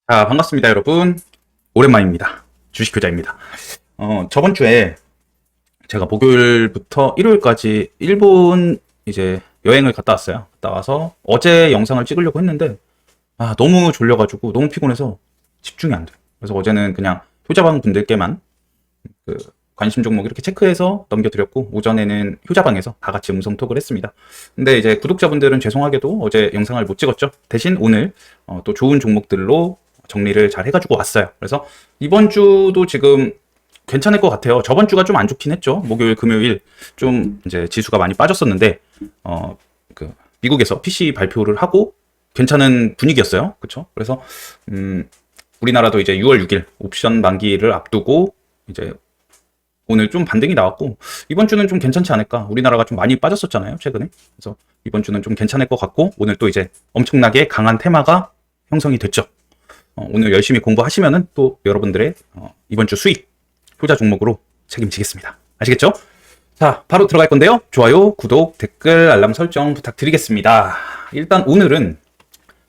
반갑습니다, 여러분. 오랜만입니다. 주식효자입니다. 저번 주에 제가 목요일부터 일요일까지 일본 이제 여행을 갔다 왔어요. 갔다 와서 어제 영상을 찍으려고 했는데, 너무 졸려가지고 너무 피곤해서 집중이 안 돼요. 그래서 어제는 그냥 효자방 분들께만 그 관심 종목 이렇게 체크해서 넘겨드렸고, 오전에는 효자방에서 다 같이 음성톡을 했습니다. 근데 이제 구독자분들은 죄송하게도 어제 영상을 못 찍었죠. 대신 오늘 또 좋은 종목들로 정리를 잘 해가지고 왔어요. 그래서 이번 주도 지금 괜찮을 것 같아요. 저번 주가 좀 안 좋긴 했죠. 목요일, 금요일 좀 이제 지수가 많이 빠졌었는데, 미국에서 PC 발표를 하고 괜찮은 분위기였어요. 그렇죠? 그래서 우리나라도 이제 6월 6일 옵션 만기를 앞두고 이제 오늘 좀 반등이 나왔고, 이번 주는 좀 괜찮지 않을까. 우리나라가 좀 많이 빠졌었잖아요, 최근에. 그래서 이번 주는 좀 괜찮을 것 같고, 오늘 또 이제 엄청나게 강한 테마가 형성이 됐죠. 오늘 열심히 공부하시면은 또 여러분들의 이번 주 수익 효자 종목으로 책임지겠습니다. 아시겠죠? 자, 바로 들어갈 건데요. 좋아요, 구독, 댓글, 알람 설정 부탁드리겠습니다. 일단 오늘은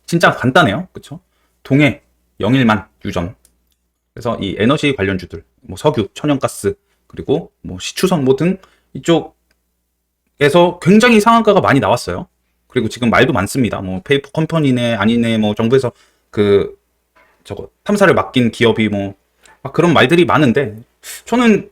진짜 간단해요. 그쵸? 동해, 영일만, 유전. 그래서 이 에너지 관련주들, 뭐 석유, 천연가스, 그리고 뭐 시추선 뭐 등 이쪽에서 굉장히 상한가가 많이 나왔어요. 그리고 지금 말도 많습니다. 뭐 페이퍼 컴퍼니네 아니네, 뭐 정부에서 탐사를 맡긴 기업이 뭐 그런 말들이 많은데, 저는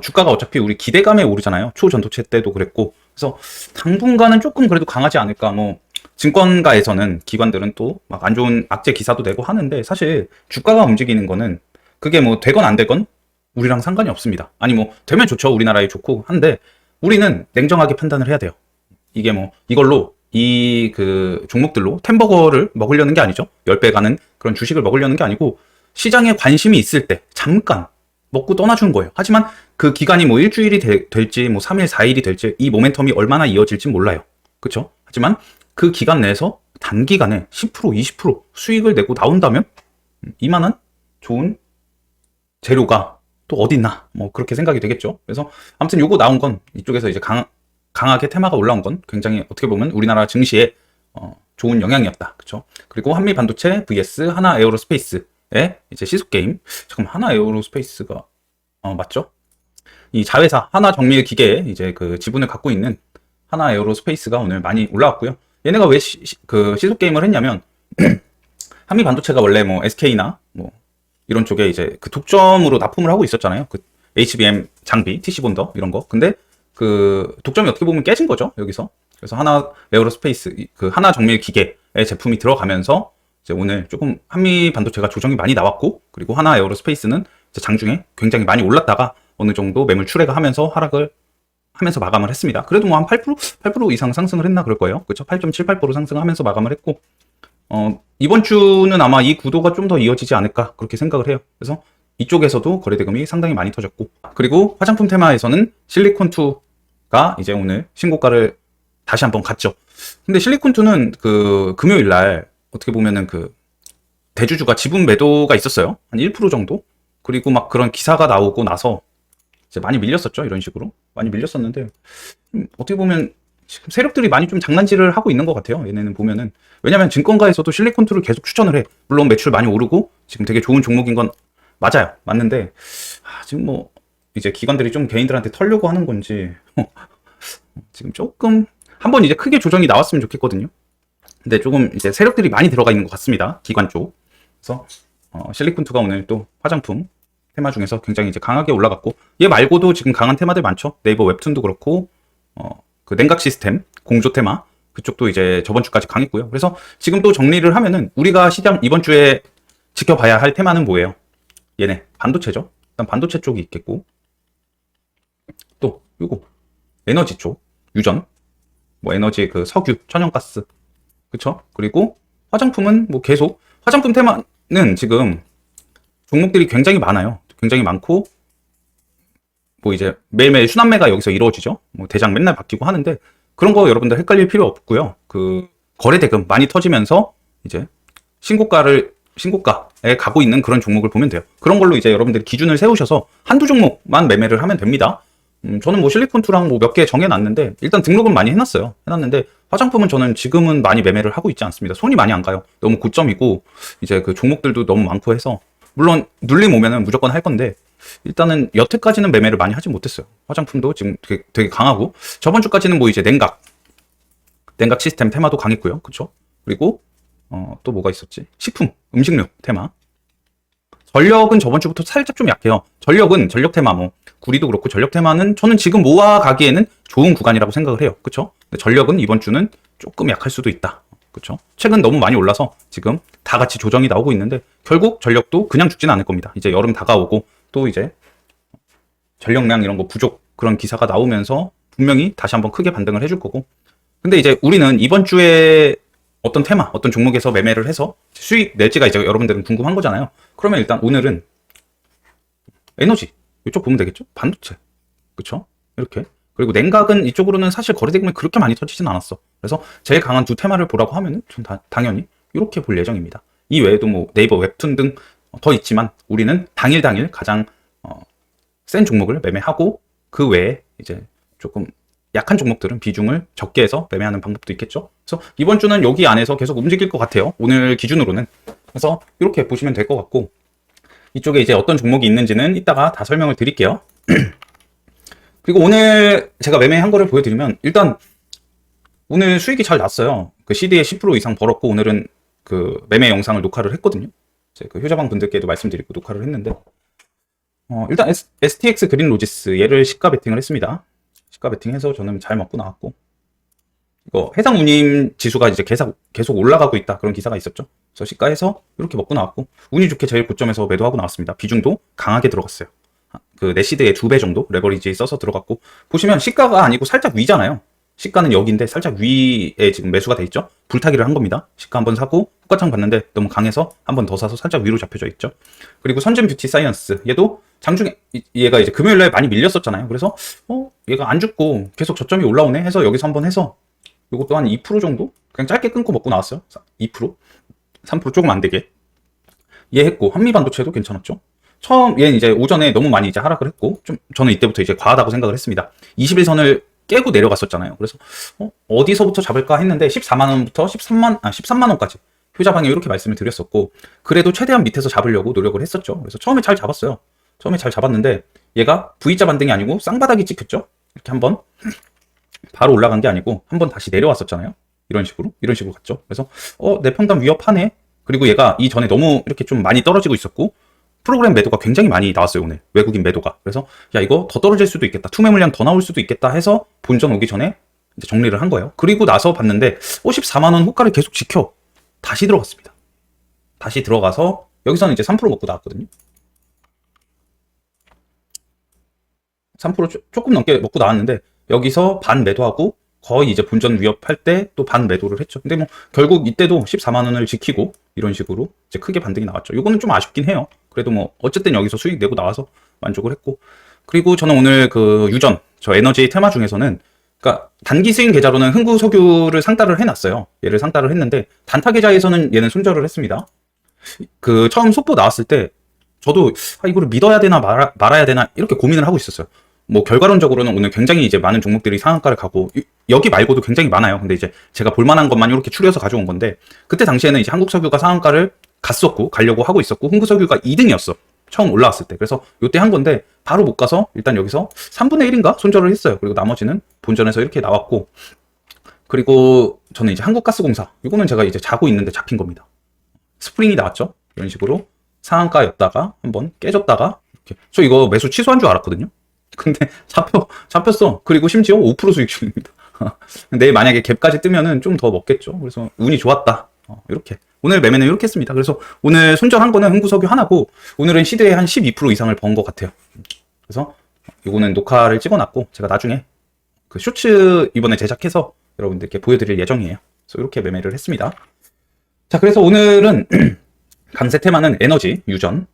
주가가 어차피 우리 기대감에 오르잖아요. 초전도체 때도 그랬고. 그래서 당분간은 조금 그래도 강하지 않을까. 뭐 증권가에서는 기관들은 또 막 안 좋은 악재 기사도 내고 하는데, 사실 주가가 움직이는 거는 그게 뭐 되건 안 되건 우리랑 상관이 없습니다. 아니 뭐 되면 좋죠. 우리나라에 좋고 한데, 우리는 냉정하게 판단을 해야 돼요. 이게 뭐 이걸로 이 종목들로 템버거를 먹으려는 게 아니죠. 10배 가는 그런 주식을 먹으려는 게 아니고, 시장에 관심이 있을 때 잠깐 먹고 떠나주는 거예요. 하지만 그 기간이 뭐 일주일이 될지 뭐 3일, 4일이 될지, 이 모멘텀이 얼마나 이어질지 몰라요. 그렇죠? 하지만 그 기간 내에서 단기간에 10%, 20% 수익을 내고 나온다면 이만한 좋은 재료가 또 어디 있나, 뭐 그렇게 생각이 되겠죠. 그래서 아무튼 요거 나온 건, 이쪽에서 이제 강하게 테마가 올라온 건 굉장히 어떻게 보면 우리나라 증시에 좋은 영향이었다. 그렇죠? 그리고 한미 반도체 vs 하나 에어로스페이스의 이제 시속 게임. 잠깐만, 하나 에어로스페이스가 맞죠? 이 자회사 하나 정밀 기계에 이제 그 지분을 갖고 있는 하나 에어로스페이스가 오늘 많이 올라왔고요. 얘네가 왜 시속 게임을 했냐면 한미 반도체가 원래 뭐 SK나 뭐 이런 쪽에 이제 그 독점으로 납품을 하고 있었잖아요. 그 HBM 장비, TC 본더 이런 거. 근데 그 독점이 어떻게 보면 깨진 거죠, 여기서. 그래서 하나 에어로스페이스, 그 하나 정밀 기계의 제품이 들어가면서 이제 오늘 조금 한미 반도체가 조정이 많이 나왔고, 그리고 하나 에어로스페이스는 이제 장중에 굉장히 많이 올랐다가 어느 정도 매물 출회가 하면서 하락을 하면서 마감을 했습니다. 그래도 뭐 한 8% 이상 상승을 했나 그럴 거예요. 그렇죠? 8.78% 상승하면서 마감을 했고, 이번 주는 아마 이 구도가 좀 더 이어지지 않을까 그렇게 생각을 해요. 그래서 이쪽에서도 거래대금이 상당히 많이 터졌고, 그리고 화장품 테마에서는 실리콘2가 이제 오늘 신고가를 다시 한번 갔죠. 근데 실리콘2는 그 금요일 날 어떻게 보면은 그 대주주가 지분 매도가 있었어요. 한 1% 정도? 그리고 막 그런 기사가 나오고 나서 이제 많이 밀렸었죠. 이런 식으로. 많이 밀렸었는데, 어떻게 보면 지금 세력들이 많이 좀 장난질을 하고 있는 것 같아요. 얘네는 보면은. 왜냐면 증권가에서도 실리콘2를 계속 추천을 해. 물론 매출 많이 오르고 지금 되게 좋은 종목인 건 맞아요. 맞는데, 지금 뭐 이제 기관들이 좀 개인들한테 털려고 하는 건지 지금 조금 한번 이제 크게 조정이 나왔으면 좋겠거든요. 근데 조금 이제 세력들이 많이 들어가 있는 것 같습니다. 기관 쪽. 그래서 실리콘2가 오늘 또 화장품 테마 중에서 굉장히 이제 강하게 올라갔고, 얘 말고도 지금 강한 테마들 많죠. 네이버 웹툰도 그렇고, 그 냉각 시스템 공조 테마 그쪽도 이제 저번 주까지 강했고요. 그래서 지금 또 정리를 하면은 우리가 시장 이번 주에 지켜봐야 할 테마는 뭐예요? 얘네 반도체죠. 일단 반도체 쪽이 있겠고, 또 요거 에너지 쪽 유전, 뭐 에너지 그 석유, 천연가스, 그쵸? 그리고 화장품은 뭐 계속 화장품 테마는 지금 종목들이 굉장히 많아요. 굉장히 많고, 뭐 이제 매일매일 순환매가 여기서 이루어지죠. 뭐 대장 맨날 바뀌고 하는데, 그런 거 여러분들 헷갈릴 필요 없고요. 그 거래 대금 많이 터지면서 이제 신고가에 가고 있는 그런 종목을 보면 돼요. 그런 걸로 이제 여러분들이 기준을 세우셔서 한두 종목만 매매를 하면 됩니다. 저는 뭐 실리콘2랑 뭐 몇 개 정해놨는데, 일단 등록은 많이 해놨는데, 화장품은 저는 지금은 많이 매매를 하고 있지 않습니다. 손이 많이 안 가요. 너무 고점이고, 이제 그 종목들도 너무 많고 해서, 물론 눌림 오면은 무조건 할 건데, 일단은 여태까지는 매매를 많이 하지 못했어요. 화장품도 지금 되게 강하고, 저번 주까지는 뭐 이제 냉각 시스템 테마도 강했고요. 그쵸? 그리고, 또 뭐가 있었지? 식품, 음식료 테마. 전력은 저번 주부터 살짝 좀 약해요. 전력 테마 뭐 구리도 그렇고 전력 테마는 저는 지금 모아가기에는 좋은 구간이라고 생각을 해요. 그쵸? 근데 전력은 이번 주는 조금 약할 수도 있다. 그쵸? 최근 너무 많이 올라서 지금 다 같이 조정이 나오고 있는데 결국 전력도 그냥 죽지는 않을 겁니다. 이제 여름 다가오고 또 이제 전력량 이런 거 부족 그런 기사가 나오면서 분명히 다시 한번 크게 반등을 해줄 거고. 근데 이제 우리는 이번 주에 어떤 테마, 어떤 종목에서 매매를 해서 수익 낼지가 이제 여러분들은 궁금한 거잖아요. 그러면 일단 오늘은 에너지 이쪽 보면 되겠죠? 반도체, 그쵸? 이렇게. 그리고 냉각은 이쪽으로는 사실 거래 대금이 그렇게 많이 터지진 않았어. 그래서 제일 강한 두 테마를 보라고 하면은 전 당연히 이렇게 볼 예정입니다. 이 외에도 뭐 네이버 웹툰 등 더 있지만 우리는 당일 가장 센 종목을 매매하고 그 외에 이제 조금 약한 종목들은 비중을 적게 해서 매매하는 방법도 있겠죠. 그래서 이번 주는 여기 안에서 계속 움직일 것 같아요. 오늘 기준으로는. 그래서 이렇게 보시면 될 것 같고, 이쪽에 이제 어떤 종목이 있는지는 이따가 다 설명을 드릴게요. 그리고 오늘 제가 매매한 거를 보여드리면, 일단 오늘 수익이 잘 났어요. 그 CD에 10% 이상 벌었고, 오늘은 그 매매 영상을 녹화를 했거든요. 제 그 효자방 분들께도 말씀드리고 녹화를 했는데, 일단 STX 그린 로지스 얘를 시가 베팅을 했습니다. 시가 베팅해서 저는 잘 먹고 나왔고, 이거 해상 운임 지수가 이제 계속 올라가고 있다 그런 기사가 있었죠. 그래서 시가해서 이렇게 먹고 나왔고, 운이 좋게 제일 고점에서 매도하고 나왔습니다. 비중도 강하게 들어갔어요. 그 내시드의 2배 정도 레버리지 써서 들어갔고, 보시면 시가가 아니고 살짝 위잖아요. 시가는 여기인데 살짝 위에 지금 매수가 돼 있죠. 불타기를 한 겁니다. 시가 한번 사고 호가창 봤는데 너무 강해서 한번 더 사서 살짝 위로 잡혀져 있죠. 그리고 선진 뷰티 사이언스 얘도 장중에 얘가 이제 금요일날 많이 밀렸었잖아요. 그래서 얘가 안 죽고 계속 저점이 올라오네 해서 여기서 한번 해서 요것도 한 2% 정도 그냥 짧게 끊고 먹고 나왔어요. 2%, 3% 조금 안 되게 얘 했고, 한미반도체도 괜찮았죠. 처음 얘는 이제 오전에 너무 많이 이제 하락을 했고, 좀 저는 이때부터 이제 과하다고 생각을 했습니다. 21선을 깨고 내려갔었잖아요. 그래서 어디서부터 잡을까 했는데 14만 원부터 13만 원까지 효자방에 이렇게 말씀을 드렸었고, 그래도 최대한 밑에서 잡으려고 노력을 했었죠. 그래서 처음에 잘 잡았어요. 처음에 잘 잡았는데 얘가 V자 반등이 아니고 쌍바닥이 찍혔죠. 이렇게 한번 바로 올라간 게 아니고 한번 다시 내려왔었잖아요. 이런 식으로 갔죠. 그래서 내 판단 위협하네. 그리고 얘가 이전에 너무 이렇게 좀 많이 떨어지고 있었고, 프로그램 매도가 굉장히 많이 나왔어요. 오늘 외국인 매도가. 그래서 야, 이거 더 떨어질 수도 있겠다, 투매 물량 더 나올 수도 있겠다 해서 본전 오기 전에 이제 정리를 한 거예요. 그리고 나서 봤는데 14만 원 호가를 계속 지켜 다시 들어갔습니다. 다시 들어가서 여기서는 이제 3% 먹고 나왔거든요. 3% 조금 넘게 먹고 나왔는데 여기서 반 매도하고 거의 이제 본전 위협할 때 또 반 매도를 했죠. 근데 뭐 결국 이때도 14만 원을 지키고 이런 식으로 이제 크게 반등이 나왔죠. 이거는 좀 아쉽긴 해요. 그래도 뭐 어쨌든 여기서 수익 내고 나와서 만족을 했고, 그리고 저는 오늘 그 유전 저 에너지 테마 중에서는, 그러니까 단기 스윙 계좌로는 흥구석유를 상따를 해놨어요. 얘를 상따를 했는데 단타 계좌에서는 얘는 손절을 했습니다. 그 처음 속보 나왔을 때 저도 이거를 믿어야 되나 말아야 되나 이렇게 고민을 하고 있었어요. 뭐 결과론적으로는 오늘 굉장히 이제 많은 종목들이 상한가를 가고, 여기 말고도 굉장히 많아요. 근데 이제 제가 볼만한 것만 이렇게 추려서 가져온 건데, 그때 당시에는 이제 한국석유가 상한가를 가려고 하고 있었고, 흥구석유가 2등이었어. 처음 올라왔을 때. 그래서 요때 한 건데 바로 못 가서 일단 여기서 3분의 1인가 손절을 했어요. 그리고 나머지는 본전에서 이렇게 나왔고, 그리고 저는 이제 한국가스공사, 이거는 제가 이제 자고 있는데 잡힌 겁니다. 스프링이 나왔죠. 이런 식으로 상한가였다가 한번 깨졌다가 이렇게. 저 이거 매수 취소한 줄 알았거든요. 근데 잡혔어. 그리고 심지어 5% 수익 중입니다. 내일 만약에 갭까지 뜨면은 좀 더 먹겠죠. 그래서 운이 좋았다. 이렇게 오늘 매매는 이렇게 했습니다. 그래서 오늘 손절한 거는 흥구석유 하나고, 오늘은 시드에 한 12% 이상을 번 것 같아요. 그래서 이거는 녹화를 찍어놨고 제가 나중에 그 쇼츠 이번에 제작해서 여러분들께 보여드릴 예정이에요. 그래서 이렇게 매매를 했습니다. 자, 그래서 오늘은 강세 테마는 에너지, 유전,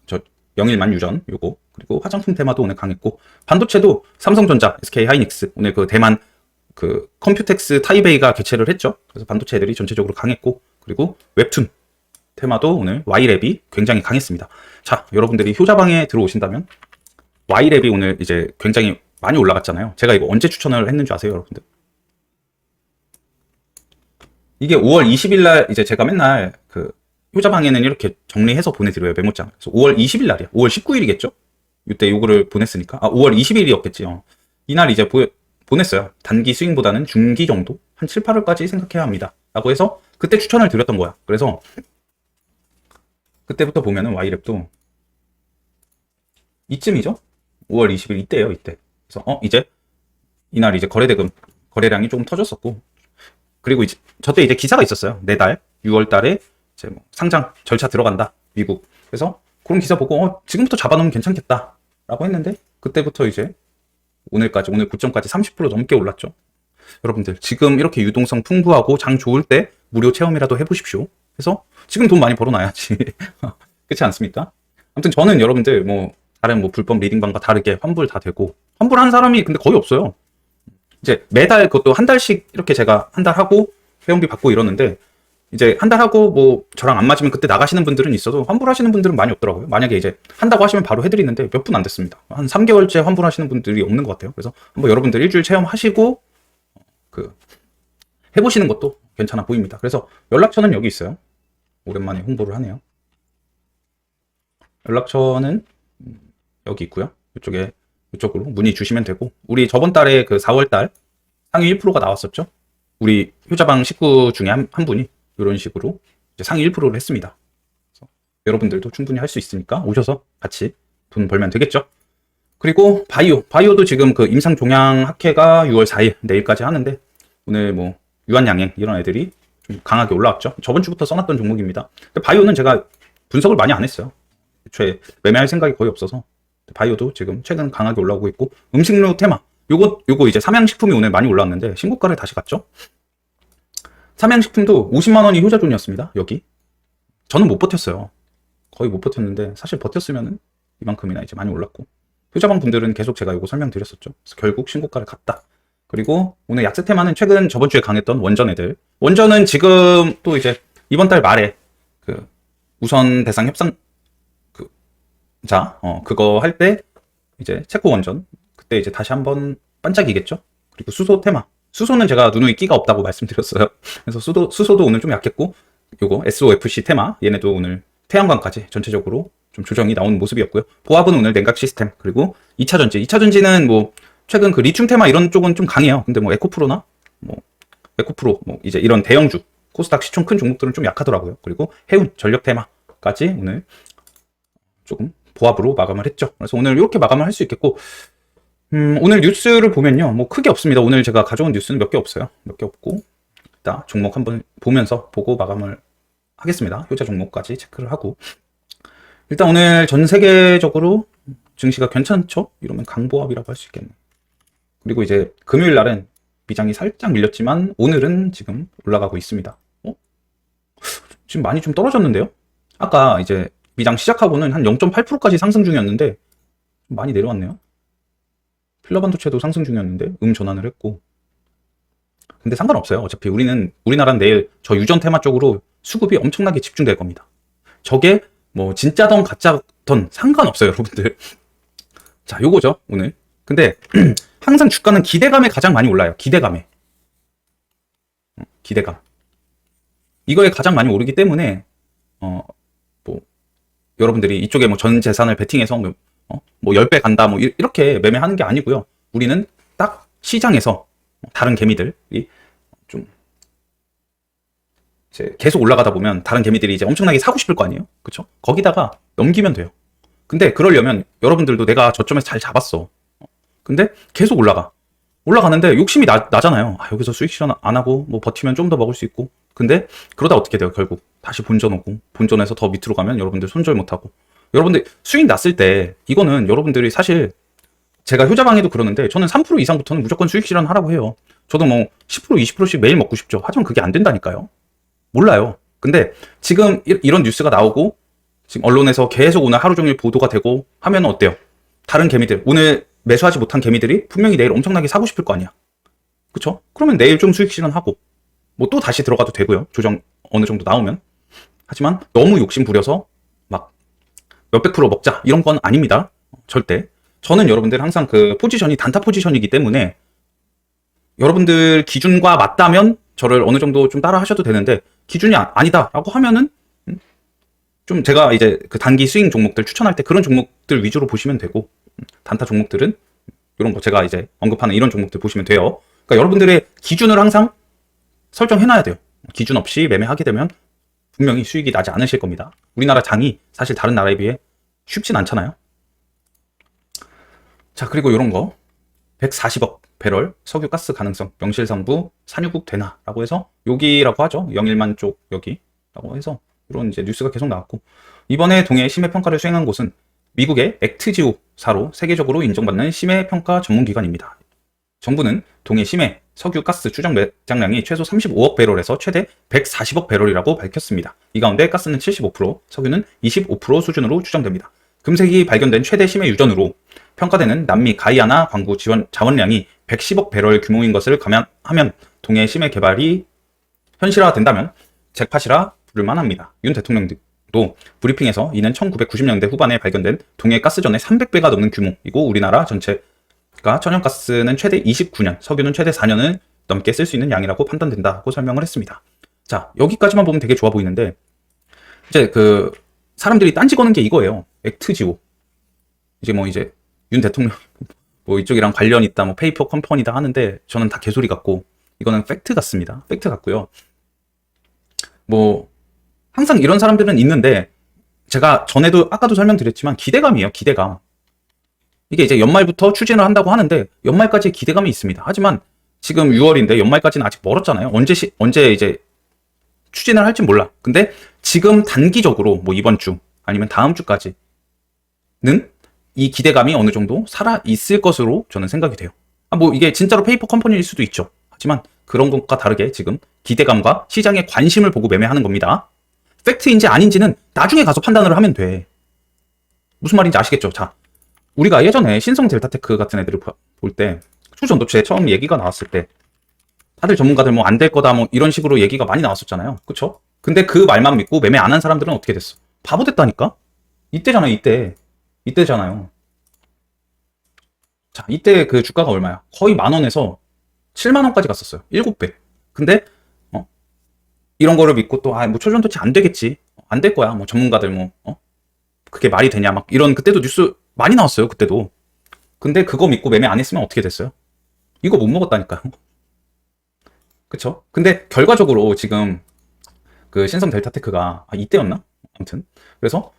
저 영일만 유전 요거, 그리고 화장품 테마도 오늘 강했고, 반도체도 삼성전자, SK 하이닉스, 오늘 그 대만 그 컴퓨텍스 타이베이가 개최를 했죠. 그래서 반도체 애들이 전체적으로 강했고, 그리고 웹툰 테마도 오늘 Y랩이 굉장히 강했습니다. 자, 여러분들이 효자방에 들어오신다면 Y랩이 오늘 이제 굉장히 많이 올라갔잖아요. 제가 이거 언제 추천을 했는지 아세요, 여러분들? 이게 5월 20일 날 이제 제가 맨날 그 효자방에는 이렇게 정리해서 보내드려요, 메모장. 그래서 5월 20일 날이야. 5월 19일이겠죠? 이때 요거를 보냈으니까. 5월 20일이었겠지. 이날 이제 보냈어요. 단기 스윙보다는 중기 정도? 한 7, 8월까지 생각해야 합니다. 라고 해서 그때 추천을 드렸던 거야. 그래서 그때부터 보면은 Y랩도 이쯤이죠? 5월 20일 이때예요, 이때. 그래서 이제 이날 이제 거래량이 조금 터졌었고, 그리고 이제 저때 이제 기사가 있었어요. 내달 6월 달에 이제 뭐 상장 절차 들어간다, 미국. 그래서 그런 기사 보고 지금부터 잡아놓으면 괜찮겠다라고 했는데, 그때부터 이제 오늘까지, 오늘 고점까지 30% 넘게 올랐죠. 여러분들 지금 이렇게 유동성 풍부하고 장 좋을 때 무료 체험이라도 해보십시오. 그래서 지금 돈 많이 벌어놔야지. 그렇지 않습니까? 아무튼 저는 여러분들 뭐 다른 뭐 불법 리딩방과 다르게 환불 다 되고, 환불한 사람이 근데 거의 없어요. 이제 매달 그것도 한 달씩 이렇게 제가 한 달 하고 회원비 받고 이러는데, 이제 한 달 하고 뭐 저랑 안 맞으면 그때 나가시는 분들은 있어도 환불하시는 분들은 많이 없더라고요. 만약에 이제 한다고 하시면 바로 해드리는데 몇 분 안 됐습니다. 한 3개월째 환불하시는 분들이 없는 것 같아요. 그래서 한번 여러분들 일주일 체험하시고 해보시는 것도 괜찮아 보입니다. 그래서 연락처는 여기 있어요. 오랜만에 홍보를 하네요. 연락처는 여기 있고요. 이쪽으로 문의 주시면 되고, 우리 저번 달에 그 4월 달 상위 1%가 나왔었죠. 우리 효자방 식구 중에 한 분이 이런 식으로 이제 상위 1%를 했습니다. 그래서 여러분들도 충분히 할 수 있으니까 오셔서 같이 돈 벌면 되겠죠. 그리고 바이오도 지금 그 임상 종양 학회가 6월 4일 내일까지 하는데, 오늘 뭐 유한양행 이런 애들이 좀 강하게 올라왔죠. 저번 주부터 써놨던 종목입니다. 근데 바이오는 제가 분석을 많이 안 했어요. 애초에 매매할 생각이 거의 없어서. 바이오도 지금 최근 강하게 올라오고 있고, 음식료 테마 요거 이제 삼양식품이 오늘 많이 올라왔는데 신고가를 다시 갔죠. 삼양식품도 50만 원이 효자존이었습니다. 여기 저는 못 버텼어요. 거의 못 버텼는데, 사실 버텼으면은 이만큼이나 이제 많이 올랐고, 효자방 분들은 계속 제가 이거 설명드렸었죠. 그래서 결국 신고가를 갔다. 그리고 오늘 약세 테마는 최근 저번 주에 강했던 원전 애들. 원전은 지금 또 이제 이번 달 말에 그 우선 대상 협상 그거 할 때 이제 체코 원전 그때 이제 다시 한번 반짝이겠죠. 그리고 수소 테마. 수소는 제가 누누이 끼가 없다고 말씀드렸어요. 그래서 수소도 오늘 좀 약했고, 요거 SOFC 테마 얘네도 오늘 태양광까지 전체적으로 좀 조정이 나오는 모습이었고요. 보합은 오늘 냉각 시스템, 그리고 2차전지는 뭐 최근 그 리튬 테마 이런 쪽은 좀 강해요. 근데 뭐 에코프로 뭐 이제 이런 대형주 코스닥 시총 큰 종목들은 좀 약하더라고요. 그리고 해운 전력 테마까지 오늘 조금 보합으로 마감을 했죠. 그래서 오늘 이렇게 마감을 할 수 있겠고, 오늘 뉴스를 보면요, 뭐 크게 없습니다. 오늘 제가 가져온 뉴스는 몇 개 없어요. 몇 개 없고, 일단 종목 한번 보고 마감을 하겠습니다. 효자 종목까지 체크를 하고. 일단 오늘 전 세계적으로 증시가 괜찮죠? 이러면 강보합이라고 할 수 있겠네. 그리고 이제 금요일 날은 미장이 살짝 밀렸지만 오늘은 지금 올라가고 있습니다. 지금 많이 좀 떨어졌는데요? 아까 이제 미장 시작하고는 한 0.8%까지 상승 중이었는데 많이 내려왔네요. 필러 반도체도 상승 중이었는데 전환을 했고. 근데 상관없어요. 어차피 우리나라는 내일 저 유전 테마 쪽으로 수급이 엄청나게 집중될 겁니다. 저게 뭐 진짜던 가짜던 상관없어요, 여러분들. 자, 요거죠, 오늘. 근데 항상 주가는 기대감에 가장 많이 올라요. 기대감. 이거에 가장 많이 오르기 때문에 뭐 여러분들이 이쪽에 뭐 전 재산을 베팅해서 뭐 10배 간다 뭐 이렇게 매매하는 게 아니고요. 우리는 딱 시장에서 다른 개미들이 좀 이제 계속 올라가다 보면 다른 개미들이 이제 엄청나게 사고 싶을 거 아니에요? 그쵸? 거기다가 넘기면 돼요. 근데 그러려면 여러분들도 내가 저점에서 잘 잡았어. 근데 계속 올라가는데 욕심이 나잖아요. 여기서 수익 실현 안 하고 뭐 버티면 좀 더 먹을 수 있고. 근데 그러다 어떻게 돼요? 결국 다시 본전 오고, 본전에서 더 밑으로 가면 여러분들 손절 못하고. 여러분들 수익 났을 때 이거는 여러분들이 사실 제가 효자방에도 그러는데, 저는 3% 이상부터는 무조건 수익 실현하라고 해요. 저도 뭐 10% 20%씩 매일 먹고 싶죠. 하지만 그게 안 된다니까요. 몰라요. 근데 지금 이런 뉴스가 나오고 지금 언론에서 계속 오늘 하루 종일 보도가 되고 하면 어때요? 다른 개미들, 오늘 매수하지 못한 개미들이 분명히 내일 엄청나게 사고 싶을 거 아니야. 그쵸? 그러면 내일 좀 수익 실현하고 뭐 또 다시 들어가도 되고요. 조정 어느 정도 나오면. 하지만 너무 욕심 부려서 막 몇백 프로 먹자 이런 건 아닙니다. 절대. 저는 여러분들 항상 그 포지션이 단타 포지션이기 때문에 여러분들 기준과 맞다면 저를 어느 정도 좀 따라 하셔도 되는데 기준이 아니다라고 하면은 좀 제가 이제 그 단기 스윙 종목들 추천할 때 그런 종목들 위주로 보시면 되고 단타 종목들은 이런 거 제가 이제 언급하는 이런 종목들 보시면 돼요. 그러니까 여러분들의 기준을 항상 설정해놔야 돼요. 기준 없이 매매하게 되면 분명히 수익이 나지 않으실 겁니다. 우리나라 장이 사실 다른 나라에 비해 쉽진 않잖아요. 자, 그리고 이런 거 140억 배럴 석유 가스 가능성 명실상부 산유국 되나라고 해서 여기라고 하죠. 영일만 쪽 여기라고 해서 이런 이제 뉴스가 계속 나왔고, 이번에 동해 심해 평가를 수행한 곳은 미국의 액트지오사로 세계적으로 인정받는 심해 평가 전문 기관입니다. 정부는 동해 심해 석유 가스 추정 매장량이 최소 35억 배럴에서 최대 140억 배럴이라고 밝혔습니다. 이 가운데 가스는 75%, 석유는 25% 수준으로 추정됩니다. 금색이 발견된 최대 심해 유전으로 평가되는 남미 가이아나 광구 자원량이 110억 배럴 규모인 것을 감안하면 동해 심해 개발이 현실화된다면 잭팟이라 부를 만합니다. 윤 대통령도 브리핑에서 이는 1990년대 후반에 발견된 동해 가스전의 300배가 넘는 규모이고 우리나라 전체가 천연가스는 최대 29년, 석유는 최대 4년을 넘게 쓸 수 있는 양이라고 판단된다고 설명을 했습니다. 자, 여기까지만 보면 되게 좋아 보이는데 이제 그 사람들이 딴지 거는 게 이거예요. 액트지오. 이제 윤 대통령 뭐 이쪽이랑 관련 있다, 뭐 페이퍼 컴퍼니다 하는데 저는 다 개소리 같고 이거는 팩트 같습니다. 팩트 같고요. 뭐 항상 이런 사람들은 있는데 제가 전에도 아까도 설명드렸지만 기대감이에요. 기대감. 이게 이제 연말부터 추진을 한다고 하는데 연말까지 기대감이 있습니다. 하지만 지금 6월인데 연말까지는 아직 멀었잖아요. 언제 이제 추진을 할지 몰라. 근데 지금 단기적으로 뭐 이번 주 아니면 다음 주까지는 이 기대감이 어느 정도 살아 있을 것으로 저는 생각이 돼요. 뭐 이게 진짜로 페이퍼 컴퍼니일 수도 있죠. 하지만 그런 것과 다르게 지금 기대감과 시장의 관심을 보고 매매하는 겁니다. 팩트인지 아닌지는 나중에 가서 판단을 하면 돼. 무슨 말인지 아시겠죠? 자, 우리가 예전에 신성 델타테크 같은 애들을 볼 때 초전도체 처음 얘기가 나왔을 때 다들 전문가들 뭐 안 될 거다 뭐 이런 식으로 얘기가 많이 나왔었잖아요. 그쵸? 근데 그 말만 믿고 매매 안 한 사람들은 어떻게 됐어? 바보 됐다니까? 이때잖아요. 이때잖아요. 자, 이때 그 주가가 얼마야? 거의 10,000원에서 70,000원까지 갔었어요. 7배. 근데 이런 거를 믿고 또 뭐 초전도체 안 되겠지. 안 될 거야. 뭐 전문가들 뭐 그게 말이 되냐 막 이런 그때도 뉴스 많이 나왔어요. 그때도. 근데 그거 믿고 매매 안 했으면 어떻게 됐어요? 이거 못 먹었다니까요. 그쵸? 근데 결과적으로 지금 그 신성 델타테크가 이때였나? 아무튼 그래서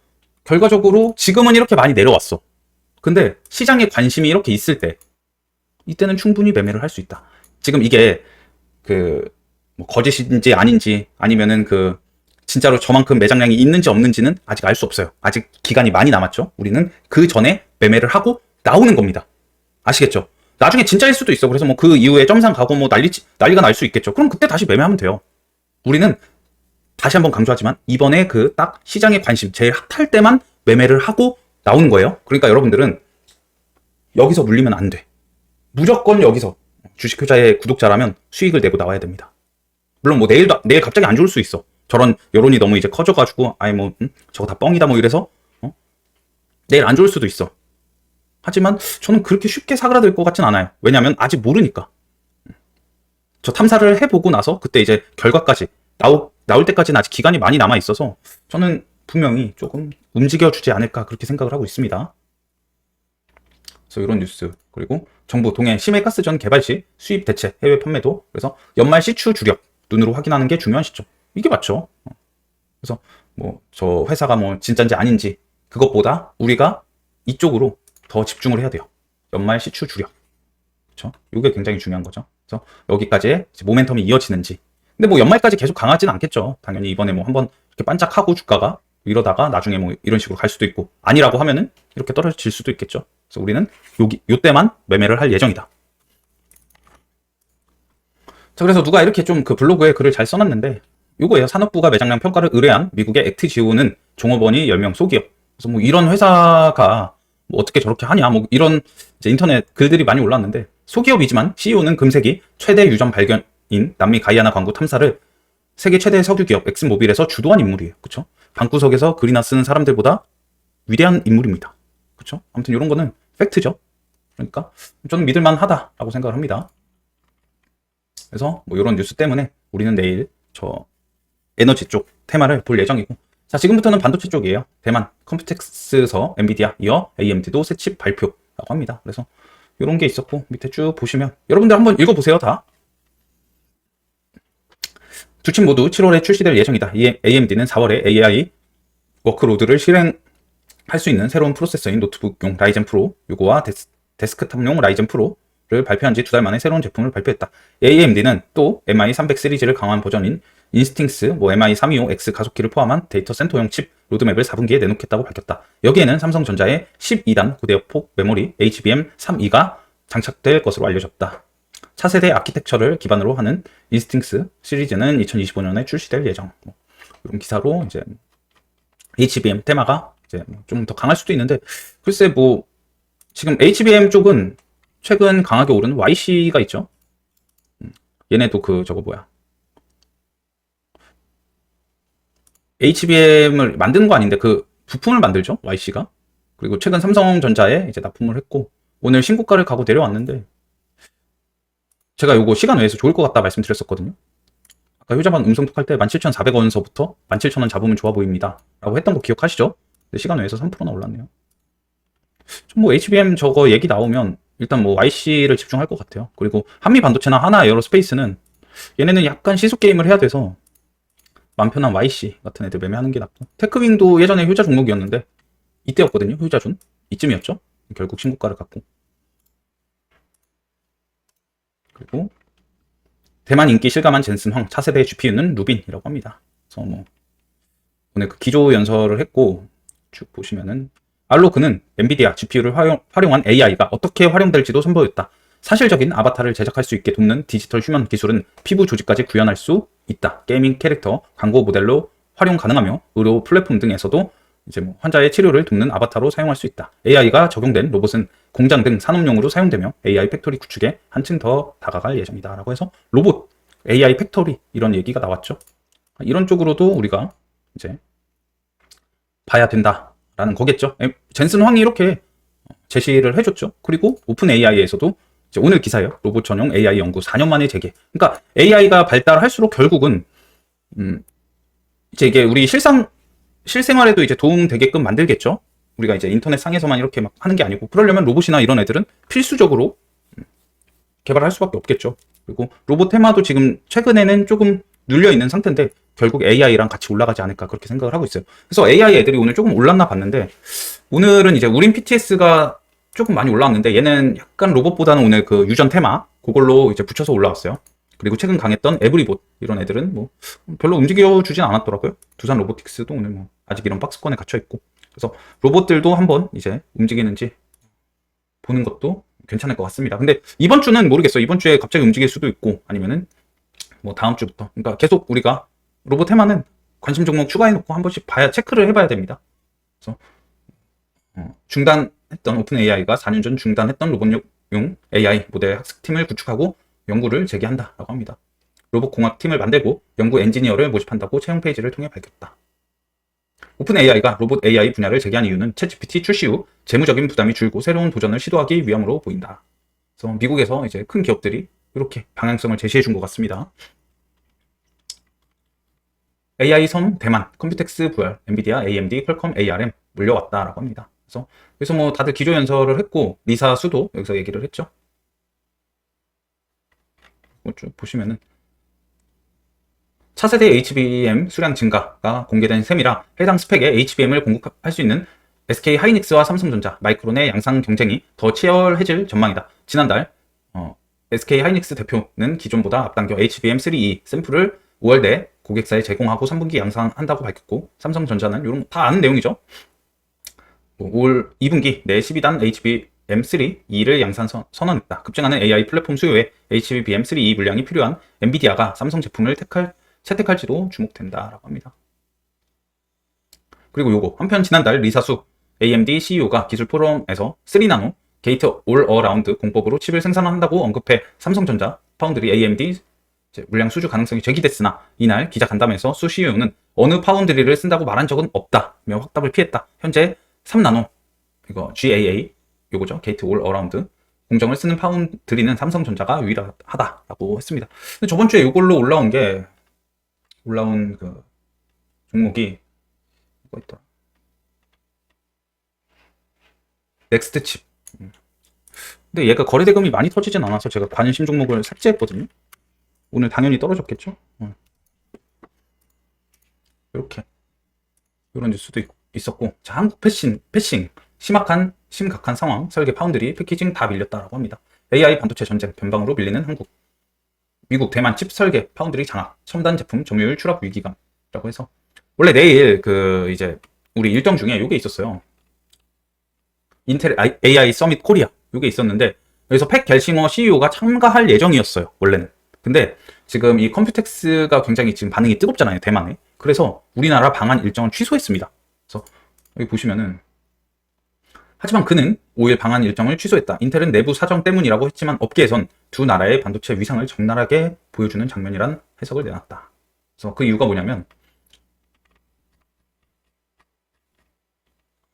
결과적으로 지금은 이렇게 많이 내려왔어. 근데 시장에 관심이 이렇게 있을 때 이때는 충분히 매매를 할 수 있다. 지금 이게 뭐 거짓인지 아닌지 아니면은 진짜로 저만큼 매장량이 있는지 없는지는 아직 알 수 없어요. 아직 기간이 많이 남았죠. 우리는 그 전에 매매를 하고 나오는 겁니다. 아시겠죠? 나중에 진짜일 수도 있어. 그래서 뭐 그 이후에 점상 가고 뭐 난리가 날 수 있겠죠. 그럼 그때 다시 매매하면 돼요. 우리는 다시 한번 강조하지만 이번에 딱 시장의 관심 제일 핫할 때만 매매를 하고 나오는 거예요. 그러니까 여러분들은 여기서 물리면 안 돼. 무조건 여기서 주식투자의 구독자라면 수익을 내고 나와야 됩니다. 물론 뭐 내일 갑자기 안 좋을 수 있어. 저런 여론이 너무 이제 커져가지고 저거 다 뻥이다 뭐 이래서 내일 안 좋을 수도 있어. 하지만 저는 그렇게 쉽게 사그라들 것 같진 않아요. 왜냐하면 아직 모르니까. 저 탐사를 해보고 나서 그때 이제 결과까지 나올 때까지는 아직 기간이 많이 남아 있어서 저는 분명히 조금 움직여주지 않을까 그렇게 생각을 하고 있습니다. 그래서 이런 뉴스. 그리고 정부 동해 심해가스전 개발 시 수입 대체 해외 판매도. 그래서 연말 시추 주력 눈으로 확인하는 게 중요한 시점. 이게 맞죠. 그래서 뭐 저 회사가 뭐 진짜인지 아닌지 그것보다 우리가 이쪽으로 더 집중을 해야 돼요. 연말 시추 주력. 그렇죠? 이게 굉장히 중요한 거죠. 그래서 여기까지 모멘텀이 이어지는지. 근데 뭐 연말까지 계속 강하지는 않겠죠. 당연히 이번에 뭐 한번 이렇게 반짝하고 주가가 이러다가 나중에 뭐 이런 식으로 갈 수도 있고 아니라고 하면은 이렇게 떨어질 수도 있겠죠. 그래서 우리는 요때만 매매를 할 예정이다. 자, 그래서 누가 이렇게 좀 블로그에 글을 잘 써놨는데 요거예요. 산업부가 매장량 평가를 의뢰한 미국의 액트지오는 종업원이 10명 소기업. 그래서 뭐 이런 회사가 뭐 어떻게 저렇게 하냐 뭐 이런 이제 인터넷 글들이 많이 올랐는데 소기업이지만 CEO는 금색이 최대 유전 발견인 남미 가이아나 광구 탐사를 세계 최대 석유기업 엑슨모빌에서 주도한 인물이에요. 그쵸? 방구석에서 글이나 쓰는 사람들보다 위대한 인물입니다. 그쵸? 아무튼 이런 거는 팩트죠. 그러니까 저는 믿을만 하다라고 생각을 합니다. 그래서 뭐 이런 뉴스 때문에 우리는 내일 저 에너지 쪽 테마를 볼 예정이고, 자, 지금부터는 반도체 쪽이에요. 대만 컴퓨텍스서 엔비디아 이어 AMD도 새 칩 발표라고 합니다. 그래서 이런 게 있었고, 밑에 쭉 보시면 여러분들 한번 읽어보세요. 다 두 칩 모두 7월에 출시될 예정이다. AMD는 4월에 AI 워크로드를 실행할 수 있는 새로운 프로세서인 노트북용 라이젠 프로, 요거와 데스크탑용 라이젠 프로를 발표한 지 2달 만에 새로운 제품을 발표했다. AMD는 또 MI300 시리즈를 강화한 버전인 인스팅스, MI325X 가속기를 포함한 데이터 센터용 칩 로드맵을 4분기에 내놓겠다고 밝혔다. 여기에는 삼성전자의 12단 고대역폭 메모리 HBM32가 장착될 것으로 알려졌다. 차세대 아키텍처를 기반으로 하는 인스팅스 시리즈는 2025년에 출시될 예정. 이런 기사로 이제 HBM 테마가 이제 좀 더 강할 수도 있는데, 글쎄 뭐 지금 HBM 쪽은 최근 강하게 오른 YC가 있죠. 얘네도 그 저거 뭐야, HBM을 만드는 거 아닌데 그 부품을 만들죠, YC가. 그리고 최근 삼성전자에 이제 납품을 했고 오늘 신고가를 가고 내려왔는데, 제가 요거 시간 외에서 좋을 것 같다 말씀드렸었거든요. 아까 효자반 음성톡 할 때 17,400원서부터 17,000원 잡으면 좋아 보입니다 라고 했던 거 기억하시죠? 근데 시간 외에서 3%나 올랐네요. 좀 뭐 HBM 저거 얘기 나오면 일단 뭐 YC를 집중할 것 같아요. 그리고 한미 반도체나 하나 에어로스페이스는 얘네는 약간 시소 게임을 해야 돼서 맘 편한 YC 같은 애들 매매하는 게 낫고, 테크윙도 예전에 효자 종목이었는데 이때였거든요. 효자준 이쯤이었죠. 결국 신고가를 갖고. 그리고 대만 인기 실감한 젠슨황, 차세대 GPU는 루빈이라고 합니다. 그래서 뭐 오늘 그 기조 연설을 했고, 쭉 보시면은 알로크는 엔비디아 GPU를 활용한 AI가 어떻게 활용될지도 선보였다. 사실적인 아바타를 제작할 수 있게 돕는 디지털 휴먼 기술은 피부 조직까지 구현할 수 있다. 게이밍 캐릭터, 광고 모델로 활용 가능하며 의료 플랫폼 등에서도 이제 뭐 환자의 치료를 돕는 아바타로 사용할 수 있다. AI가 적용된 로봇은 공장 등 산업용으로 사용되며 AI 팩토리 구축에 한층 더 다가갈 예정이다 라고 해서 로봇, AI 팩토리 이런 얘기가 나왔죠. 이런 쪽으로도 우리가 이제 봐야 된다라는 거겠죠. 젠슨 황이 이렇게 제시를 해줬죠. 그리고 오픈 AI에서도 오늘 기사예요. 로봇 전용 AI 연구 4년 만에 재개. 그러니까 AI가 발달할수록 결국은 이제 이게 우리 실생활에도 이제 도움되게끔 만들겠죠. 우리가 이제 인터넷 상에서만 이렇게 막 하는 게 아니고, 그러려면 로봇이나 이런 애들은 필수적으로 개발할 수밖에 없겠죠. 그리고 로봇 테마도 지금 최근에는 조금 눌려 있는 상태인데 결국 AI랑 같이 올라가지 않을까 그렇게 생각을 하고 있어요. 그래서 AI 애들이 오늘 조금 올랐나 봤는데, 오늘은 이제 우린 PTS가 조금 많이 올라왔는데 얘는 약간 로봇보다는 오늘 그 유전 테마 그걸로 이제 붙여서 올라왔어요. 그리고 최근 강했던 에브리봇 이런 애들은 뭐 별로 움직여 주진 않았더라고요. 두산 로보틱스도 오늘 뭐 아직 이런 박스권에 갇혀 있고, 그래서 로봇들도 한번 이제 움직이는지 보는 것도 괜찮을 것 같습니다. 근데 이번 주는 모르겠어요. 이번 주에 갑자기 움직일 수도 있고 아니면은 뭐 다음 주부터. 그러니까 계속 우리가 로봇 테마는 관심 종목 추가해놓고 한 번씩 봐야, 체크를 해봐야 됩니다. 그래서 중단했던 오픈 AI가 4년 전 중단했던 로봇용 AI 모델 학습팀을 구축하고 연구를 재개한다라고 합니다. 로봇 공학팀을 만들고 연구 엔지니어를 모집한다고 채용 페이지를 통해 밝혔다. 오픈 AI가 로봇 AI 분야를 재개한 이유는 챗GPT 출시 후 재무적인 부담이 줄고 새로운 도전을 시도하기 위함으로 보인다. 그래서 미국에서 이제 큰 기업들이 이렇게 방향성을 제시해 준 것 같습니다. AI 섬 대만, 컴퓨텍스 부활, 엔비디아, AMD, 퀄컴, ARM 물려왔다라고 합니다. 그래서 뭐 다들 기조 연설을 했고, 리사 수도 여기서 얘기를 했죠. 쭉 보시면은 차세대 HBM 수량 증가가 공개된 셈이라 해당 스펙의 HBM을 공급할 수 있는 SK 하이닉스와 삼성전자, 마이크론의 양상 경쟁이 더 치열해질 전망이다. 지난달 SK 하이닉스 대표는 기존보다 앞당겨 HBM3E 샘플을 5월 내 고객사에 제공하고 3분기 양산한다고 밝혔고, 삼성전자는 이런 다 아는 내용이죠. 올 2분기 내 12단 HBM3E를 양산 선언했다. 급증하는 AI 플랫폼 수요에 HBM3E 물량이 필요한 엔비디아가 삼성 제품을 채택할지도 주목된다라고 합니다. 그리고 요거 한편 지난달 리사수 AMD CEO가 기술 포럼에서 3나노 게이트 올 어라운드 공법으로 칩을 생산한다고 언급해 삼성전자, 파운드리, AMD 물량 수주 가능성이 제기됐으나 이날 기자 간담회에서 수 CEO는 어느 파운드리를 쓴다고 말한 적은 없다며 확답을 피했다. 현재 3나노 이거 GAA 요거죠. 게이트 올 어라운드. 공정을 쓰는 파운드리는 삼성전자가 유일하다라고 했습니다. 근데 저번 주에 이걸로 올라온 그 종목이 뭐가 있더라? 넥스트 칩. 근데 얘가 거래 대금이 많이 터지진 않아서 제가 관심 종목을 삭제했거든요. 오늘 당연히 떨어졌겠죠? 이렇게 이런 뉴스도 있었고, 자, 한국 패싱 심각한 상황. 설계 파운드리 패키징 다 밀렸다라고 합니다. AI 반도체 전쟁 변방으로 밀리는 한국. 미국 대만 칩 설계 파운드리 장악. 첨단 제품 점유율 추락 위기감이라고 해서, 원래 내일 그 이제 우리 일정 중에 요게 있었어요. 인텔 AI 서밋 코리아 요게 있었는데, 여기서 팩 갤싱어 CEO가 참가할 예정이었어요, 원래는. 근데 지금 이 컴퓨텍스가 굉장히 지금 반응이 뜨겁잖아요, 대만에. 그래서 우리나라 방한 일정을 취소했습니다. 그래서 여기 보시면은, 하지만 그는 5일 방한 일정을 취소했다. 인텔은 내부 사정 때문이라고 했지만 업계에선 두 나라의 반도체 위상을 적나라하게 보여주는 장면이란 해석을 내놨다. 그래서 그 이유가 뭐냐면,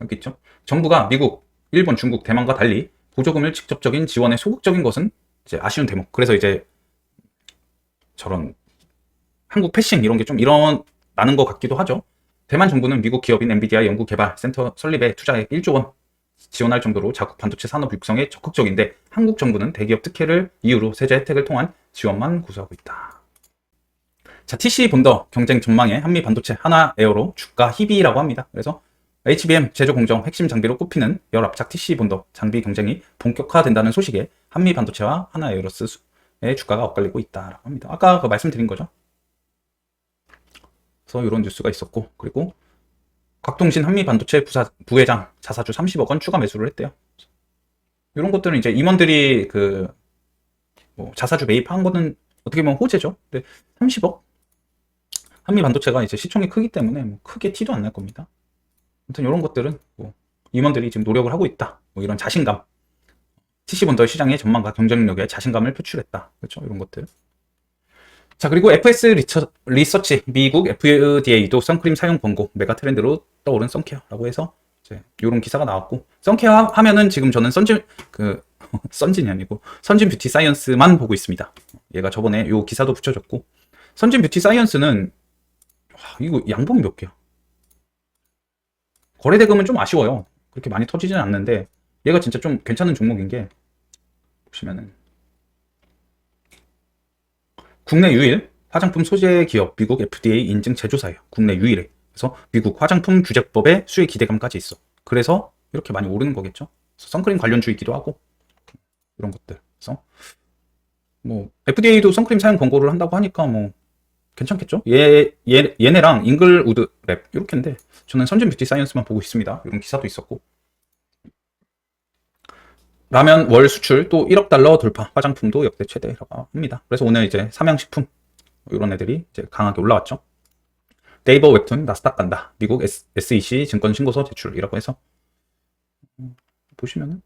여기 있죠. 정부가 미국, 일본, 중국, 대만과 달리 보조금을 직접적인 지원에 소극적인 것은 이제 아쉬운 대목. 그래서 이제 저런 한국 패싱 이런 게 좀 일어나는 것 같기도 하죠. 대만 정부는 미국 기업인 엔비디아 연구개발센터 설립에 투자액 1조 원 지원할 정도로 자국 반도체 산업 육성에 적극적인데, 한국 정부는 대기업 특혜를 이유로 세제 혜택을 통한 지원만 고수하고 있다. 자, TC 본더 경쟁 전망에 한미 반도체 하나에어로 주가 희비라고 합니다. 그래서 HBM 제조 공정 핵심 장비로 꼽히는 열압착 TC 본더 장비 경쟁이 본격화된다는 소식에 한미 반도체와 하나에어로스의 주가가 엇갈리고 있다라고 합니다. 아까 그 말씀드린 거죠. 그래서 이런 뉴스가 있었고, 그리고 곽동신 한미반도체 부회장 자사주 30억 원 추가 매수를 했대요. 이런 것들은 이제 임원들이 그 뭐 자사주 매입한 거는 어떻게 보면 호재죠. 근데 30억? 한미반도체가 이제 시총이 크기 때문에 뭐 크게 티도 안 날 겁니다. 아무튼 이런 것들은 뭐 임원들이 지금 노력을 하고 있다. 뭐 이런 자신감. TC본더 시장의 전망과 경쟁력에 자신감을 표출했다. 그렇죠? 이런 것들. 자, 그리고 FS 리서치, 미국 FDA도 선크림 사용 권고, 메가 트렌드로 떠오른 선케어라고 해서 이제 이런 기사가 나왔고, 선케어 하면은 지금 저는 선진이 아니고 선진 뷰티 사이언스만 보고 있습니다. 얘가 저번에 요 기사도 붙여줬고, 선진 뷰티 사이언스는 이거 양봉이 몇 개야? 거래 대금은 좀 아쉬워요. 그렇게 많이 터지진 않는데 얘가 진짜 좀 괜찮은 종목인 게, 보시면은 국내 유일 화장품 소재 기업 미국 FDA 인증 제조사예요. 국내 유일에. 그래서 미국 화장품 규제법에 수혜 기대감까지 있어. 그래서 이렇게 많이 오르는 거겠죠. 선크림 관련주이기도 하고 이런 것들. 그래서 뭐 FDA도 선크림 사용 권고를 한다고 하니까 뭐 괜찮겠죠. 얘네랑 잉글우드 랩 이렇게인데, 저는 선진 뷰티 사이언스만 보고 있습니다. 이런 기사도 있었고, 라면 월 수출 또 1억 달러 돌파, 화장품도 역대 최대라고 합니다. 그래서 오늘 이제 삼양식품 이런 애들이 이제 강하게 올라왔죠. 네이버 웹툰 나스닥 간다, 미국 SEC 증권 신고서 제출이라고 해서 보시면은,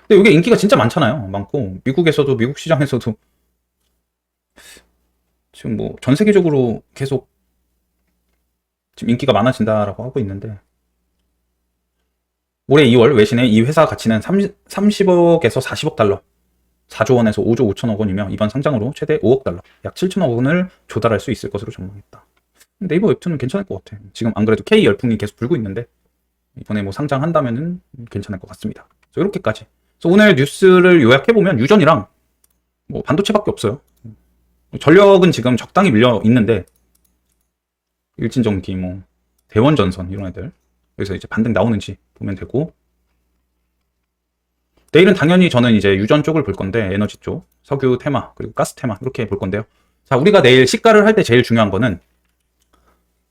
근데 이게 인기가 진짜 많잖아요. 많고 미국에서도, 미국 시장에서도 지금 뭐 전 세계적으로 계속 지금 인기가 많아진다라고 하고 있는데, 올해 2월 외신의 이 회사 가치는 30억에서 40억 달러, 4조 원에서 5조 5천억 원이며 이번 상장으로 최대 5억 달러, 약 7천억 원을 조달할 수 있을 것으로 전망했다. 네이버 웹툰은 괜찮을 것 같아. 지금 안 그래도 K 열풍이 계속 불고 있는데 이번에 뭐 상장한다면은 괜찮을 것 같습니다. 그래서 이렇게까지. 그래서 오늘 뉴스를 요약해 보면 유전이랑 뭐 반도체밖에 없어요. 전력은 지금 적당히 밀려 있는데, 일진전기, 뭐 대원전선 이런 애들 여기서 이제 반등 나오는지 보면 되고, 내일은 당연히 저는 이제 유전 쪽을 볼 건데, 에너지 쪽, 석유 테마, 그리고 가스 테마 이렇게 볼 건데요. 자, 우리가 내일 시가를 할 때 제일 중요한 거는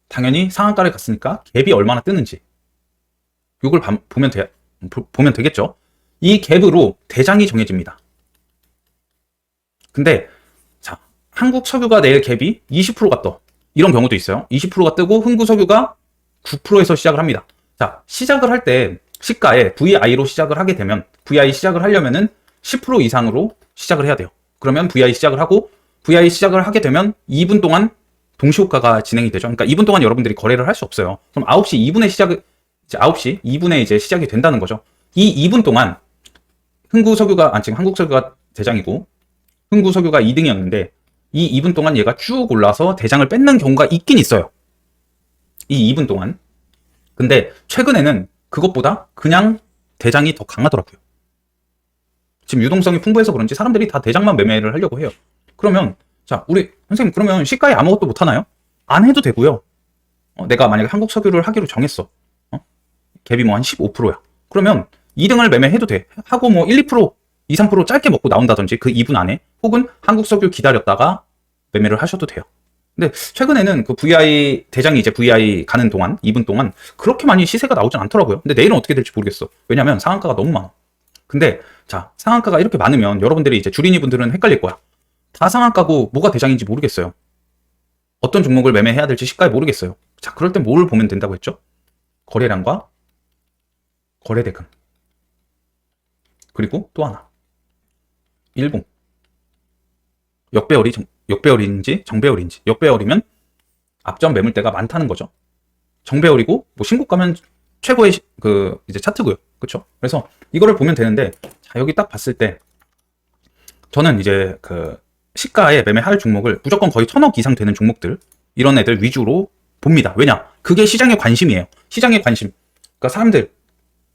당연히 상한가를 갔으니까 갭이 얼마나 뜨는지 이걸 보면 되겠죠. 이 갭으로 대장이 정해집니다. 근데 자, 한국 석유가 내일 갭이 20%가 떠. 이런 경우도 있어요. 20%가 뜨고 흥구 석유가 9%에서 시작을 합니다. 자, 시작을 할 때 시가에 VI로 시작을 하게 되면, VI 시작을 하려면은 10% 이상으로 시작을 해야 돼요. 그러면 VI 시작을 하고, VI 시작을 하게 되면 2분 동안 동시호가가 진행이 되죠. 그러니까 2분 동안 여러분들이 거래를 할 수 없어요. 그럼 9시 2분에 이제 시작이 된다는 거죠. 이 2분 동안 지금 한국석유가 대장이고 흥구석유가 2등이었는데 이 2분 동안 얘가 쭉 올라서 대장을 뺏는 경우가 있긴 있어요. 이 2분 동안. 근데 최근에는 그것보다 그냥 대장이 더 강하더라고요. 지금 유동성이 풍부해서 그런지 사람들이 다 대장만 매매를 하려고 해요. 그러면 자, 우리 선생님 그러면 시가에 아무것도 못 하나요? 안 해도 되고요. 내가 만약에 한국석유를 하기로 정했어. 갭이 뭐 한 15%야. 그러면 2등을 매매해도 돼. 하고 뭐 1, 2%, 2, 3% 짧게 먹고 나온다든지 그 2분 안에 혹은 한국석유 기다렸다가 매매를 하셔도 돼요. 근데 최근에는 그 VI 대장이 이제 VI 가는 동안 2분 동안 그렇게 많이 시세가 나오진 않더라고요. 근데 내일은 어떻게 될지 모르겠어. 왜냐면 상한가가 너무 많아. 근데 자, 상한가가 이렇게 많으면 여러분들이 이제 주린이 분들은 헷갈릴 거야. 다 상한가고 뭐가 대장인지 모르겠어요. 어떤 종목을 매매해야 될지 시가에 모르겠어요. 자, 그럴 땐 뭐를 보면 된다고 했죠? 거래량과 거래대금. 그리고 또 하나. 일봉. 역배열인지 정배열인지. 역배열이면 앞전 매물대가 많다는 거죠. 정배열이고 뭐 신고가 가면 최고의 그 이제 차트고요. 그렇죠? 그래서 이거를 보면 되는데 자, 여기 딱 봤을 때 저는 이제 그 시가에 매매할 종목을 무조건 거의 1000억 이상 되는 종목들 이런 애들 위주로 봅니다. 왜냐? 그게 시장의 관심이에요. 시장의 관심. 그러니까 사람들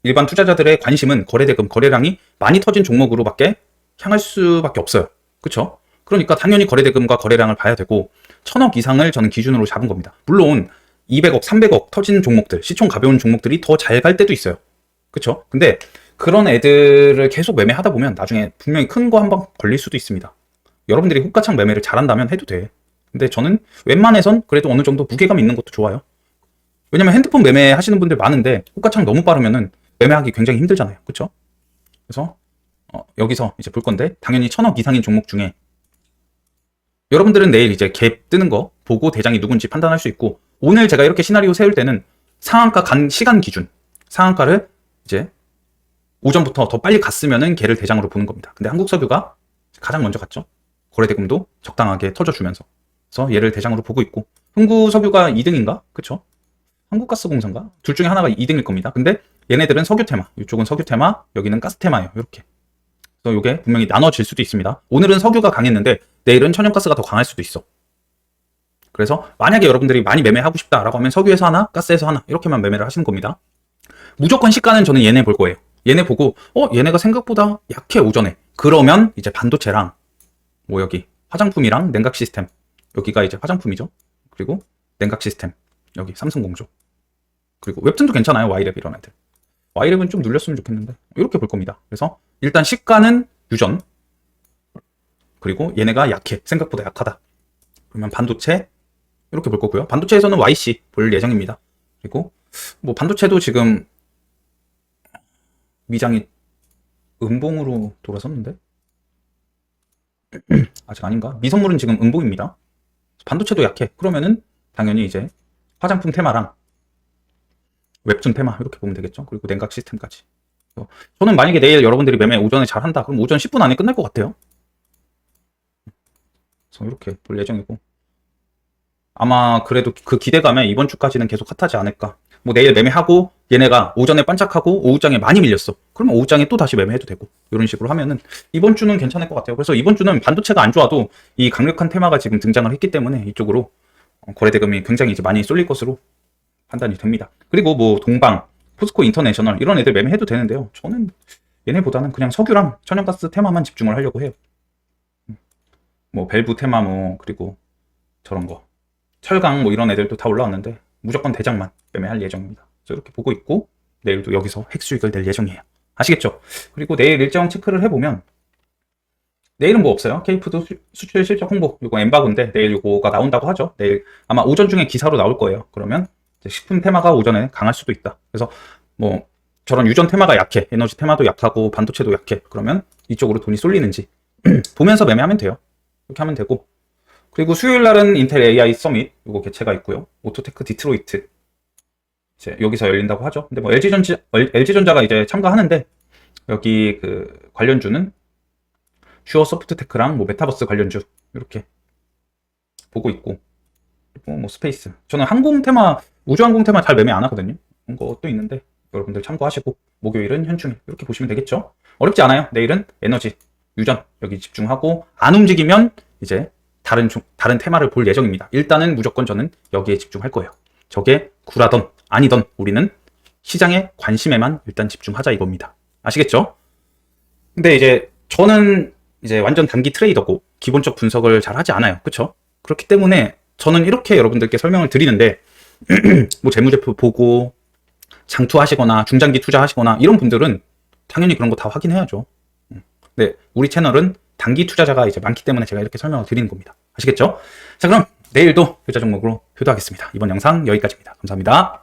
일반 투자자들의 관심은 거래대금, 거래량이 많이 터진 종목으로밖에 향할 수밖에 없어요. 그렇죠? 그러니까 당연히 거래대금과 거래량을 봐야 되고 1000억 이상을 저는 기준으로 잡은 겁니다. 물론 200억, 300억 터진 종목들, 시총 가벼운 종목들이 더 잘 갈 때도 있어요. 그렇죠? 근데 그런 애들을 계속 매매하다 보면 나중에 분명히 큰 거 한번 걸릴 수도 있습니다. 여러분들이 호가창 매매를 잘한다면 해도 돼. 근데 저는 웬만해선 그래도 어느 정도 무게감 있는 것도 좋아요. 왜냐면 핸드폰 매매하시는 분들 많은데 호가창 너무 빠르면은 매매하기 굉장히 힘들잖아요. 그렇죠? 그래서 여기서 이제 볼 건데 당연히 1000억 이상인 종목 중에 여러분들은 내일 이제 갭 뜨는 거 보고 대장이 누군지 판단할 수 있고 오늘 제가 이렇게 시나리오 세울 때는 상한가 간 시간 기준 상한가를 이제 오전부터 더 빨리 갔으면은 걔를 대장으로 보는 겁니다. 근데 한국석유가 가장 먼저 갔죠. 거래대금도 적당하게 터져주면서 그래서 얘를 대장으로 보고 있고 흥구석유가 2등인가? 그쵸? 한국가스공사인가? 둘 중에 하나가 2등일 겁니다. 근데 얘네들은 석유 테마, 이쪽은 석유 테마, 여기는 가스 테마예요. 이렇게. 그래서 이게 분명히 나눠질 수도 있습니다. 오늘은 석유가 강했는데 내일은 천연가스가 더 강할 수도 있어. 그래서 만약에 여러분들이 많이 매매하고 싶다라고 하면 석유에서 하나, 가스에서 하나 이렇게만 매매를 하시는 겁니다. 무조건 시가는 저는 얘네 볼 거예요. 얘네 보고 얘네가 생각보다 약해 오전에. 그러면 이제 반도체랑 뭐 여기 화장품이랑 냉각 시스템 여기가 이제 화장품이죠. 그리고 냉각 시스템 여기 삼성공조 그리고 웹툰도 괜찮아요. 와이랩 이런 애들. 와이랩은 좀 눌렸으면 좋겠는데 이렇게 볼 겁니다. 그래서 일단 시가는 유전 그리고 얘네가 약해 생각보다 약하다. 그러면 반도체 이렇게 볼 거고요. 반도체에서는 YC 볼 예정입니다. 그리고 뭐 반도체도 지금 미장이 음봉으로 돌아섰는데 아직 아닌가? 미선물은 지금 음봉입니다. 반도체도 약해. 그러면은 당연히 이제 화장품 테마랑 웹툰 테마 이렇게 보면 되겠죠. 그리고 냉각 시스템까지. 저는 만약에 내일 여러분들이 매매 오전에 잘 한다. 그럼 오전 10분 안에 끝날 것 같아요. 그래서 이렇게 볼 예정이고 아마 그래도 그 기대감에 이번 주까지는 계속 핫하지 않을까. 뭐 내일 매매하고 얘네가 오전에 반짝하고 오후장에 많이 밀렸어. 그러면 오후장에 또 다시 매매해도 되고 이런 식으로 하면은 이번 주는 괜찮을 것 같아요. 그래서 이번 주는 반도체가 안 좋아도 이 강력한 테마가 지금 등장을 했기 때문에 이쪽으로 거래대금이 굉장히 이제 많이 쏠릴 것으로 판단이 됩니다. 그리고 뭐 동방, 포스코 인터내셔널 이런 애들 매매해도 되는데요. 저는 얘네보다는 그냥 석유랑 천연가스 테마만 집중을 하려고 해요. 뭐 밸브 테마 뭐 그리고 저런 거 철강 뭐 이런 애들도 다 올라왔는데 무조건 대장만 매매할 예정입니다. 그래서 이렇게 보고 있고 내일도 여기서 핵수익을 낼 예정이에요. 아시겠죠? 그리고 내일 일정 체크를 해보면 내일은 뭐 없어요. K푸드 수출 실적 홍보 이거 엠바고인데 내일 이거가 나온다고 하죠. 내일 아마 오전 중에 기사로 나올 거예요. 그러면 식품 테마가 오전에 강할 수도 있다. 그래서 뭐 저런 유전 테마가 약해, 에너지 테마도 약하고 반도체도 약해. 그러면 이쪽으로 돈이 쏠리는지 보면서 매매하면 돼요. 이렇게 하면 되고 그리고 수요일 날은 인텔 AI 서밋 이거 개최가 있고요. 오토테크 디트로이트 이제 여기서 열린다고 하죠. 근데 뭐 LG전자가 이제 참가하는데 여기 그 관련주는 슈어 소프트테크랑 뭐 메타버스 관련주 이렇게 보고 있고 그리고 뭐 스페이스 저는 항공 테마 우주항공 테마 잘 매매 안 하거든요. 그런 것도 있는데 여러분들 참고하시고 목요일은 현충일 이렇게 보시면 되겠죠. 어렵지 않아요. 내일은 에너지, 유전 여기 집중하고 안 움직이면 이제 다른 테마를 볼 예정입니다. 일단은 무조건 저는 여기에 집중할 거예요. 저게 구라던 아니던 우리는 시장의 관심에만 일단 집중하자 이겁니다. 아시겠죠? 근데 이제 저는 이제 완전 단기 트레이더고 기본적 분석을 잘 하지 않아요. 그쵸? 그렇기 때문에 저는 이렇게 여러분들께 설명을 드리는데 뭐 재무제표 보고 장투하시거나 중장기 투자하시거나 이런 분들은 당연히 그런 거 다 확인해야죠. 근데 우리 채널은 단기 투자자가 이제 많기 때문에 제가 이렇게 설명을 드리는 겁니다. 아시겠죠? 자, 그럼 내일도 효자 종목으로 효도하겠습니다. 이번 영상 여기까지입니다. 감사합니다.